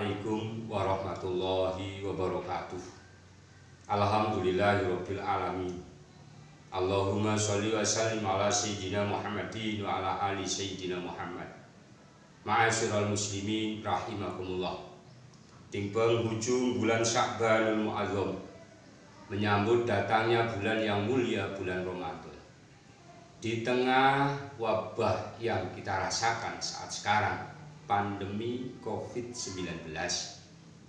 Assalamualaikum warahmatullahi wabarakatuh. Alhamdulillahirabbil alamin. Allahumma sholli wa sallim ala sayyidina Muhammadin wa ala ali sayyidina Muhammad. Ma'asyiral muslimin rahimakumullah. Di penghujung bulan Sya'banul Mu'azzam, menyambut datangnya bulan yang mulia, bulan Ramadan. Di tengah wabah yang kita rasakan saat sekarang, pandemi COVID-19,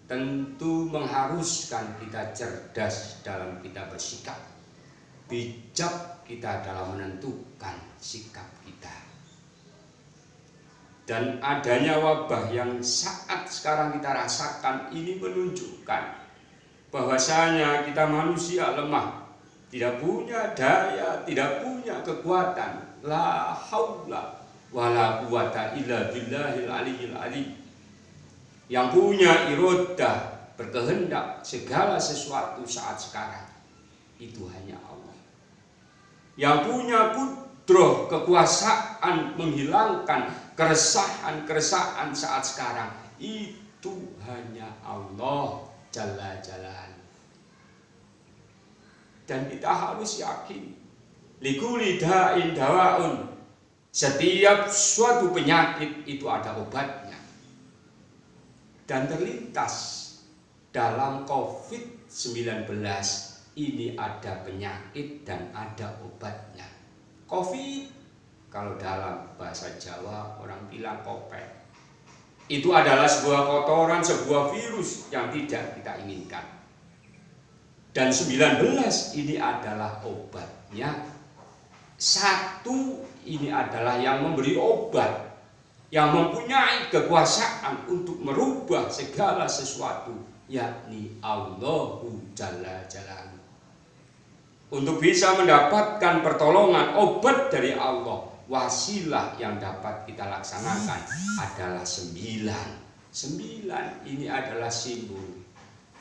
tentu mengharuskan kita cerdas dalam kita bersikap, bijak kita dalam menentukan sikap kita. Dan adanya wabah yang saat sekarang kita rasakan ini menunjukkan bahwasanya kita manusia lemah, tidak punya daya, tidak punya kekuatan. La haula wala quwata illa billahil aliyyil azim. Yang punya irodah, berkehendak segala sesuatu saat sekarang itu hanya Allah. Yang punya kudroh, kekuasaan menghilangkan keresahan saat sekarang itu hanya Allah Jalla Jalaluhu. Dan kita harus yakin, likuli da'in dawaun, setiap suatu penyakit itu ada obatnya. Dan terlintas dalam COVID-19 ini ada penyakit dan ada obatnya. COVID, kalau dalam bahasa Jawa orang bilang kopek, itu adalah sebuah kotoran, sebuah virus yang tidak kita inginkan. Dan 19 ini adalah obatnya. Satu ini adalah yang memberi obat, yang mempunyai kekuasaan untuk merubah segala sesuatu, yakni Allahu Jalla Jalaluhu. Untuk bisa mendapatkan pertolongan obat dari Allah, wasilah yang dapat kita laksanakan adalah 9. 9 ini adalah simbol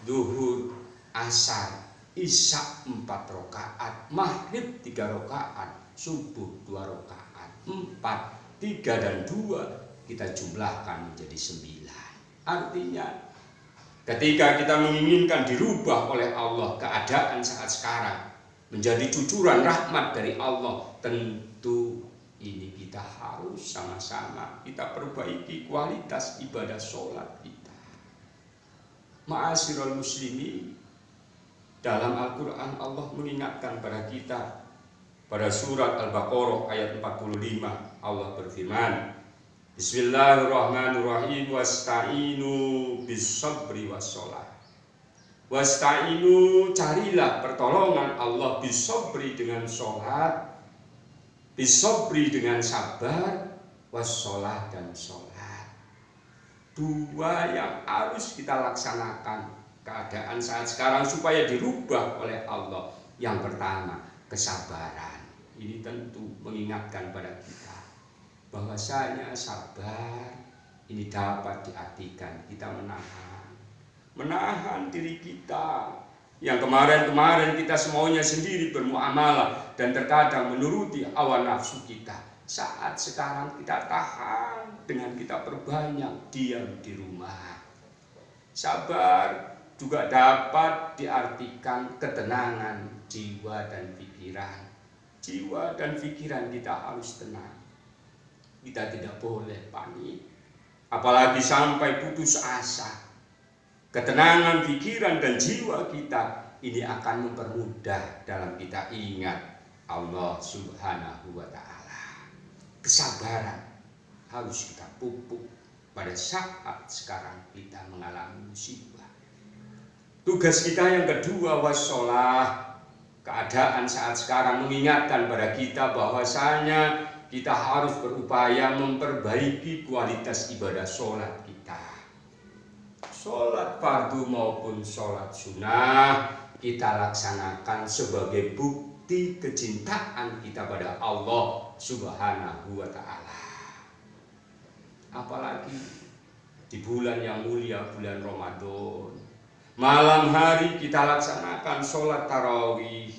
zuhur, asar, isya 4 rakaat, maghrib 3 rakaat, subuh 2 rakaat, 4, 3 dan 2 kita jumlahkan menjadi 9. Artinya ketika kita menginginkan dirubah oleh Allah keadaan saat sekarang menjadi cucuran rahmat dari Allah, tentu ini kita harus sama-sama kita perbaiki kualitas ibadah sholat kita. Ma'asyiral muslimin, dalam Al-Quran Allah mengingatkan pada kita pada surat Al-Baqarah ayat 45. Allah berfirman, Bismillahirrahmanirrahim, wasta'inu bis-sabri was-sholat. Wasta'inu, carilah pertolongan Allah, bis-sabri dengan sholat, bis-sabri dengan sabar, was-sholat dan sholat. Dua yang harus kita laksanakan keadaan saat sekarang supaya dirubah oleh Allah. Yang pertama, kesabaran. Ini tentu mengingatkan pada kita bahwasanya sabar ini dapat diartikan kita menahan diri kita yang kemarin kita semuanya sendiri bermuamalah dan terkadang menuruti hawa nafsu kita. Saat sekarang kita tahan dengan kita perbanyak diam di rumah. Sabar juga dapat diartikan ketenangan jiwa dan pikiran. Jiwa dan pikiran kita harus tenang. Kita tidak boleh panik, apalagi sampai putus asa. Ketenangan pikiran dan jiwa kita ini akan mempermudah dalam kita ingat Allah Subhanahu wa ta'ala. Kesabaran harus kita pupuk pada saat sekarang kita mengalami musibah. Tugas kita yang kedua, wassalah. Keadaan saat sekarang mengingatkan pada kita bahwasanya kita harus berupaya memperbaiki kualitas ibadah sholat kita. Sholat fardu maupun sholat sunnah kita laksanakan sebagai bukti kecintaan kita pada Allah Subhanahu wa ta'ala. Apalagi di bulan yang mulia, bulan Ramadan, malam hari kita laksanakan sholat tarawih.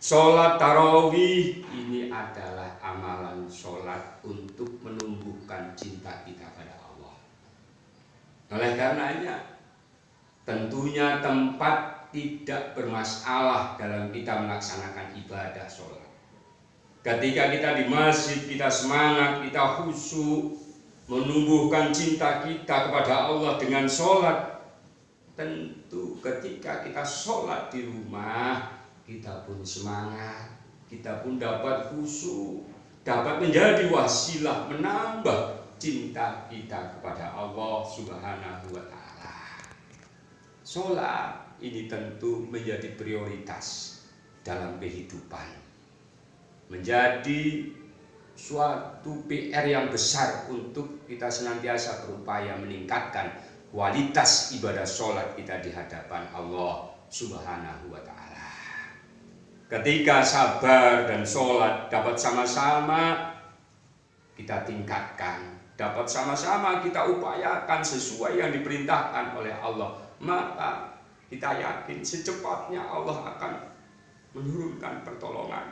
Sholat tarawih ini adalah amalan sholat untuk menumbuhkan cinta kita pada Allah. Oleh karenanya, tentunya tempat tidak bermasalah dalam kita melaksanakan ibadah sholat. Ketika kita di masjid, kita semangat, kita khusyuk, menumbuhkan cinta kita kepada Allah dengan sholat. Tentu ketika kita sholat di rumah, kita pun semangat, kita pun dapat khusyuk, dapat menjadi wasilah menambah cinta kita kepada Allah Subhanahu wa Ta'ala. Sholat ini tentu menjadi prioritas dalam kehidupan, menjadi suatu PR yang besar untuk kita senantiasa berupaya meningkatkan kualitas ibadah sholat kita di hadapan Allah Subhanahu wa Ta'ala. Ketika sabar dan sholat dapat sama-sama kita tingkatkan, dapat sama-sama kita upayakan sesuai yang diperintahkan oleh Allah, maka kita yakin secepatnya Allah akan menurunkan pertolongan,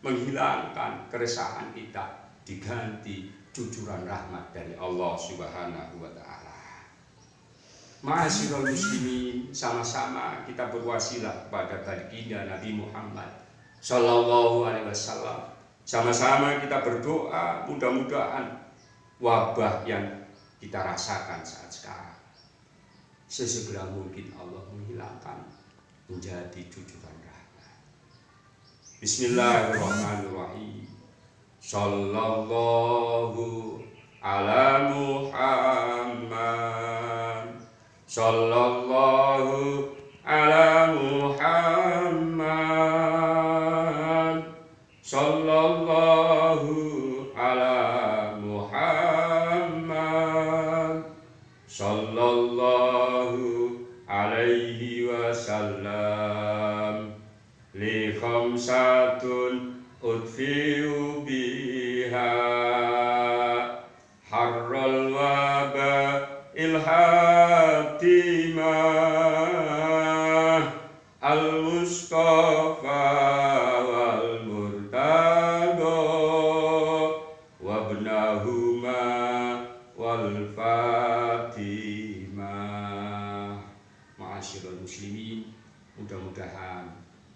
menghilangkan keresahan kita, diganti cucuran rahmat dari Allah Subhanahu wa Ta'ala. Ma'asyiral muslimin, sama-sama kita berwasilah kepada baginda Nabi Muhammad Sallallahu Alaihi Wasallam. Sama-sama kita berdoa, mudah-mudahan wabah yang kita rasakan saat sekarang sesegera mungkin Allah menghilangkan, menjadi cucuran rahmat. Bismillahirrahmanirrahim. Sallallahu ala Muhammad, sallallahu ala Muhammad, sallallahu ala Muhammad, sallallahu alaihi wasallam. Li khamsatun udfi'u biha harral waba ilhatimah al-mustafa wal murtada wabnahuma wal fatimah. Ma'asyiral muslimin, mudah-mudahan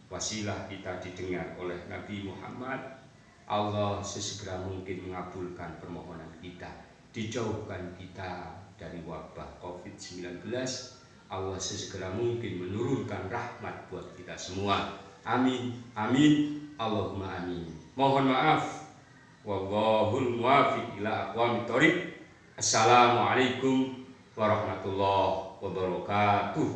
wasilah kita didengar oleh Nabi Muhammad. Allah sesegera mungkin mengabulkan permohonan kita, dijauhkan kita dari wabah COVID-19. Allah sesegera mungkin menurunkan rahmat buat kita semua. Amin, amin, Allahumma amin. Mohon maaf. Wallahul muwaffiq ila aqwamit thoriq. Assalamualaikum warahmatullahi wabarakatuh.